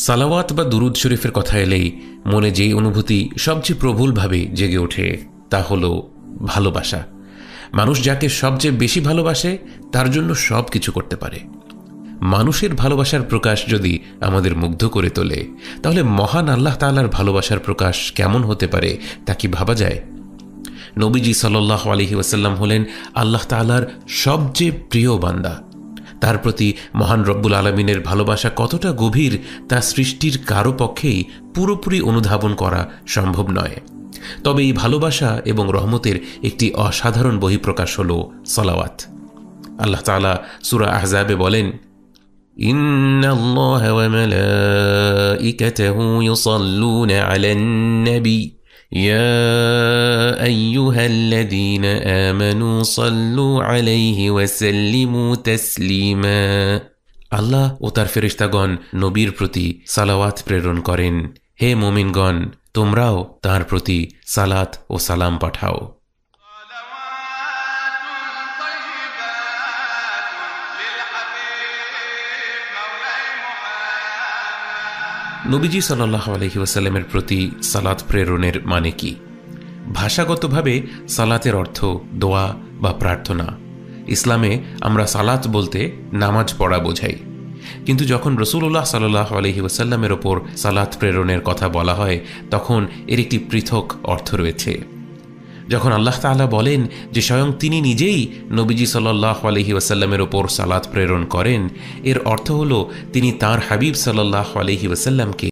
সালাওয়াত বা দুরুদ শরীফের কথা এলেই মনে যেই অনুভূতি সবচেয়ে প্রবলভাবে জেগে ওঠে তা হলো ভালোবাসা। মানুষ যাকে সবচেয়ে বেশি ভালোবাসে তার জন্য সব কিছু করতে পারে। মানুষের ভালোবাসার প্রকাশ যদি আমাদের মুগ্ধ করে তোলে, তাহলে মহান আল্লাহ তাআলার ভালোবাসার প্রকাশ কেমন হতে পারে তা কি ভাবা যায়? নবীজি সাল্লাল্লাহু আলাইহি ওয়াসাল্লাম হলেন আল্লাহ তাআলার সবচেয়ে প্রিয় বান্দা। তার প্রতি মহান রব্বুল আলামিনের ভালোবাসা কতটা গভীর তা সৃষ্টির কারো পক্ষেই পুরোপুরি অনুধাবন করা সম্ভব নয়। তবে এই ভালোবাসা এবং রহমতের একটি অসাধারণ বহিঃপ্রকাশ হল সালাওয়াত। আল্লাহ তাআলা সূরা আহজাবে বলেন, ইন্নাল্লাহা ওয়া মালাইকাতাহু ইউসাল্লুনা আলান নবী ইয়া আইয়ুহাল্লাযীনা আমানু সাল্লু আলাইহি ওয়া সাল্লিমু তাসলিমা। আল্লাহ ও তার ফেরেশতাগণ নবীর প্রতি সালাওয়াত প্রেরণ করেন। হে মুমিনগণ, তোমরাও তাঁর প্রতি সালাত ও সালাম পাঠাও। নবীজি সাল্লাল্লাহু আলাইহি ওয়াসাল্লামের প্রতি সালাত প্রেরণের মানে কি? ভাষাগতভাবে সালাতের অর্থ দোয়া বা প্রার্থনা। ইসলামে আমরা সালাত বলতে নামাজ পড়া বোঝাই, কিন্তু যখন রাসূলুল্লাহ সাল্লাল্লাহু আলাইহি ওয়াসাল্লামের ওপর সালাত প্রেরণের কথা বলা হয় তখন এর একটি পৃথক অর্থ রয়েছে। যখন আল্লাহ তাআলা বলেন যে স্বয়ং তিনি নিজেই নবীজি সাল্লাল্লাহু আলাইহি ওয়াসাল্লামের ওপর সালাত প্রেরণ করেন, এর অর্থ হলো তিনি তাঁর হাবিব সাল্লাল্লাহু আলাইহি ওয়াসাল্লামকে